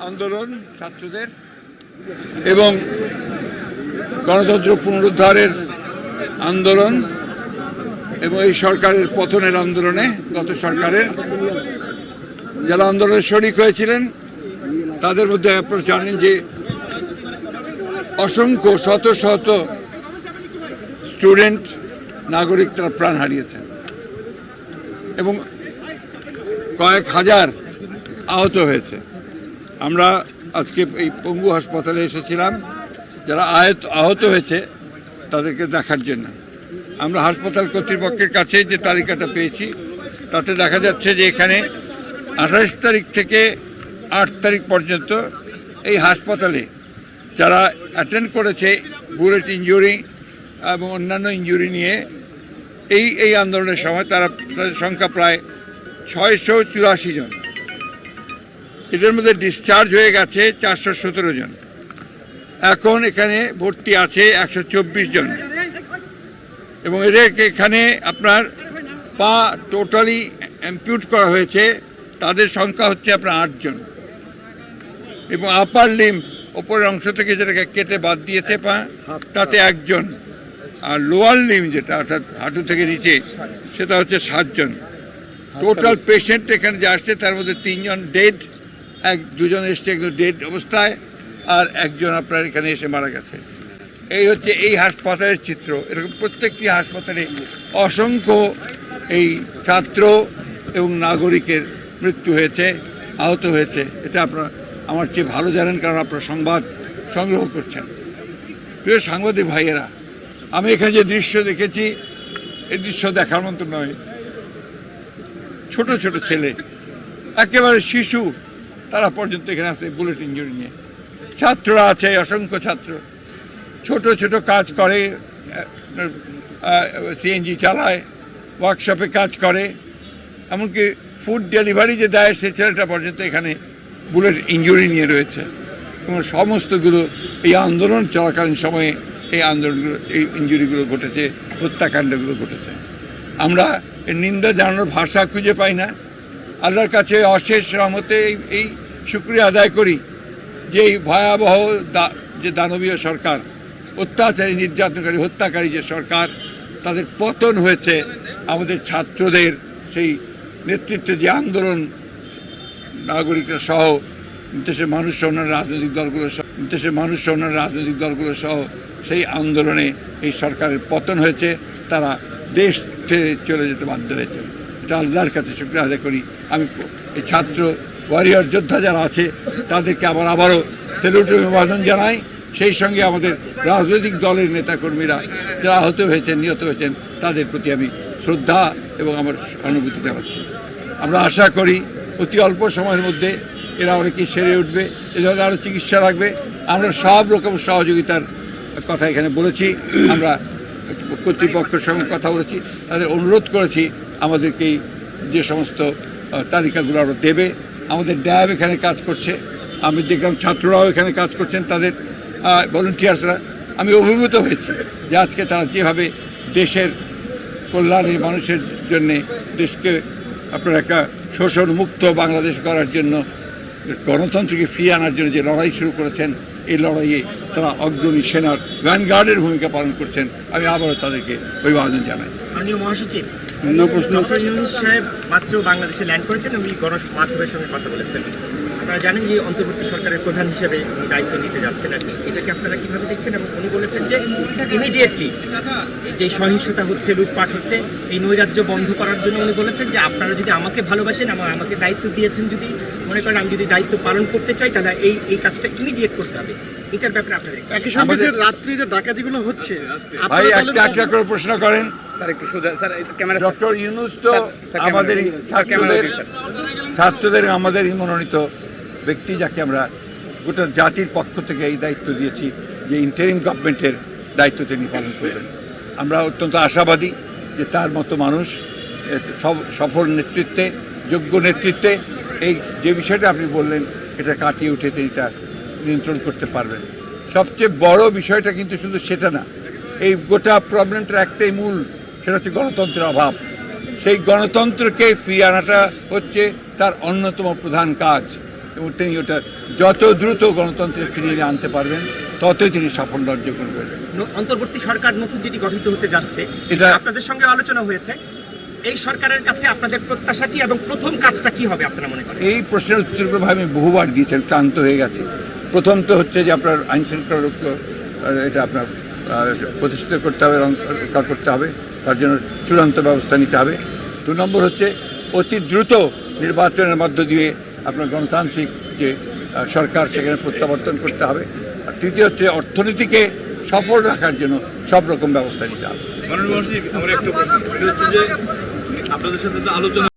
আন্দোলন ছাত্রদের এবং গণতন্ত্র পুনরুদ্ধারের আন্দোলন এবং এই সরকারের পতনের আন্দোলনে গত সরকারের যারা আন্দোলনে শরিক হয়েছিলেন তাদের মধ্যে আপনারা জানেন যে অসংখ্য শত শত স্টুডেন্ট নাগরিক তারা প্রাণ হারিয়েছেন এবং কয়েক হাজার আহত হয়েছে। আমরা আজকে এই পঙ্গু হাসপাতালে এসেছিলাম যারা আহত হয়েছে তাদেরকে দেখার জন্য। আমরা হাসপাতাল কর্তৃপক্ষের কাছে যে তালিকাটা পেয়েছি তাতে দেখা যাচ্ছে যে এখানে 28 তারিখ থেকে 8 তারিখ পর্যন্ত এই হাসপাতালে যারা অ্যাটেন্ড করেছে বুলেট ইনজুরি এবং অন্যান্য ইনজুরি নিয়ে এই আন্দোলনের সময় তাদের সংখ্যা প্রায় 684 জন। এদের মধ্যে ডিসচার্জ হয়ে গেছে 417 জন। এখন এখানে ভর্তি আছে 124 জন এবং এদেরকে এখানে আপনার পা টোটালি অ্যাম্পিউট করা হয়েছে, তাদের সংখ্যা হচ্ছে আপনার 8 জন এবং আপার লিম্ব ওপরের অংশ থেকে যেটাকে কেটে বাদ দিয়েছে পা তাতে 1 জন, আর লোয়ার লিম্ব যেটা অর্থাৎ হাঁটু থেকে নিচে সেটা হচ্ছে 7 জন। টোটাল পেশেন্ট এখানে যে আসছে তার মধ্যে 3 জন ডেড, 2 জন এসছে একদম ডেড অবস্থায়, আর 1 জন আপনার এখানে এসে মারা গেছে। এই হচ্ছে এই হাসপাতালের চিত্র। এরকম প্রত্যেকটি হাসপাতালে অসংখ্য এই ছাত্র এবং নাগরিকের মৃত্যু হয়েছে, আহত হয়েছে। এটা আপনারা আমার চেয়ে ভালো জানেন কারণ আপনারা সংবাদ সংগ্রহ করছেন। প্রিয় সাংবাদিক ভাইয়েরা, আমি এখানে যে দৃশ্য দেখেছি এই দৃশ্য দেখার মতো নয়। ছোট ছোট ছেলে, একেবারে শিশু, তারা পর্যন্ত এখানে আছে বুলেট ইনজুরি নিয়ে। ছাত্ররা আছে, অসংখ্য ছাত্র ছোট ছোট কাজ করে, সিএনজি চালায়, ওয়ার্কশপে কাজ করে, এমনকি ফুড ডেলিভারি যে দেয় সেই ছেলেটা পর্যন্ত এখানে বুলেট ইনজুরি নিয়ে রয়েছে। এবং সমস্তগুলো এই আন্দোলন চলাকালীন সময়ে এই আন্দোলনগুলো, এই ইনজুরিগুলো ঘটেছে, হত্যাকাণ্ডগুলো ঘটেছে। আমরা এর নিন্দা জানানোর ভাষা খুঁজে পাই না। আল্লাহর কাছে অশেষ রহমতে এই শুকরিয়া আদায় করি যে এই ভয়াবহ যে দানবীয় সরকার, অত্যাচারী, নির্যাতনকারী, হত্যাকারী যে সরকার, তাদের পতন হয়েছে আমাদের ছাত্রদের সেই নেতৃত্বে যে আন্দোলন, নাগরিকরা সহ দেশের মানুষ সহ অন্যান্য রাজনৈতিক দলগুলো সহ সেই আন্দোলনে এই সরকারের পতন হয়েছে। তারা দেশ ছেড়ে চলে যেতে বাধ্য হয়েছে। এটা আল্লাহর কাছে শুকরিয়া আদায় করি। আমি এই ছাত্র ওয়ারিয়র যোদ্ধা যারা আছে তাদেরকে আবারও স্যালুট অভিবাদন জানাই। সেই সঙ্গে আমাদের রাজনৈতিক দলের নেতাকর্মীরা যারা আহত হয়েছেন, নিহত হয়েছেন, তাদের প্রতি আমি শ্রদ্ধা এবং আমার অনুভূতি জানাচ্ছি। আমরা আশা করি অতি অল্প সময়ের মধ্যে এরা অনেকেই সেরে উঠবে, এদের আরও চিকিৎসা লাগবে। আমরা সব রকম সহযোগিতার কথা এখানে বলেছি। আমরা কর্তৃপক্ষের সঙ্গে কথা বলেছি, তাদের অনুরোধ করেছি আমাদেরকে যে সমস্ত তালিকাগুলো আমরা দেবে। আমাদের ড্যাব এখানে কাজ করছে, আমি দেখলাম ছাত্ররাও এখানে কাজ করছেন, তাদের ভলেন্টিয়ার্সরা। আমি অভিভূত হয়েছি যে আজকে তারা যেভাবে দেশের কল্যাণে, মানুষের জন্যে, দেশকে আপনার একটা শোষণমুক্ত বাংলাদেশ করার জন্য, গণতন্ত্রকে ফিরিয়ে আনার জন্য যে লড়াই শুরু করেছেন, এই লড়াইয়ে তারা অগ্রণী সেনার ভ্যানগার্ডের ভূমিকা পালন করছেন। আমি আবারও তাদেরকে অভিবাদন জানাই। মাননীয় মহাসচিব, ডক্টর ইউনূস সাহেব মাত্র বাংলাদেশে ল্যান্ড করেছেন এবং গণমাধ্যমের সঙ্গে কথা বলেছেন। আপনারা জানেন যে অন্তর্বর্তী সরকারের প্রধান হিসেবে উনি দায়িত্ব নিতে যাচ্ছেন আর কি। এটাকে আপনারা কীভাবে দেখছেন? এবং উনি বলেছেন যে ইমিডিয়েটলি যে সহিংসতা হচ্ছে, লুটপাট হচ্ছে, এই নৈরাজ্য বন্ধ করার জন্য উনি বলেছেন যে আপনারা যদি আমাকে ভালোবাসেন, আমাকে দায়িত্ব দিয়েছেন, যদি মনে করেন আমি যদি দায়িত্ব পালন করতে চাই, তাহলে এই কাজটা ইমিডিয়েট করতে হবে। এটার ব্যাপারে আপনাদের একই সঙ্গে যে রাত্রি যে ডাকাতিগুলো হচ্ছে, ভাই একটা করে প্রশ্ন করেন। ডক্টর ইউনূস তো আমাদের ছাত্রদের আমাদের মনোনীত ব্যক্তি, যাকে আমরা গোটা জাতির পক্ষ থেকে এই দায়িত্ব দিয়েছি যে ইন্টারিম গভর্নমেন্টের দায়িত্ব তিনি পালন করবেন। আমরা অত্যন্ত আশাবাদী যে তার মতো মানুষ সফল নেতৃত্বে, যোগ্য নেতৃত্বে এই যে বিষয়টা আপনি বললেন এটা কাটিয়ে উঠে তিনি এটা নিয়ন্ত্রণ করতে পারবেন। সবচেয়ে বড় বিষয়টা কিন্তু শুধু সেটা না, এই গোটা প্রবলেমটার একটাই মূল, সেটা হচ্ছে গণতন্ত্রের অভাব। সেই গণতন্ত্রকে ফিরিয়ে আনাটা হচ্ছে তার অন্যতম প্রধান কাজ। এবং তিনি ওটা যত দ্রুত গণতন্ত্রে ফিরিয়ে আনতে পারবেন ততই তিনি সাফল্য অর্জন করবেন। অন্তর্বর্তী সরকার নতুন যেটি গঠিত হতে যাচ্ছে, এটা এটা- আপনাদের সঙ্গে আলোচনা হয়েছে। এই সরকারের কাছে আপনাদের প্রত্যাশা কি এবং প্রথম কাজটা কি হবে আপনারা মনে করেন? এই প্রশ্নের উত্তর আমি বহুবার দিয়েছেন, ক্লান্ত হয়ে গেছে। প্রথম তো হচ্ছে যে আপনার আইন শৃঙ্খলা রক্ষা এটা আপনার প্রতিষ্ঠিত করতে হবে, রক্ষা করতে হবে, তার জন্য চূড়ান্ত ব্যবস্থা নিতে হবে। 2 নম্বর হচ্ছে অতি দ্রুত নির্বাচনের মধ্য দিয়ে আপনার গণতান্ত্রিক যে সরকার সেখানে প্রত্যাবর্তন করতে হবে। আর তৃতীয় হচ্ছে অর্থনীতিকে সফল রাখার জন্য সব রকম ব্যবস্থা নিতে হবে। মাননীয় মহাশয়, আমার একটা প্রশ্ন, সেটা হচ্ছে যে আপনাদের সাথে তো আলোচনা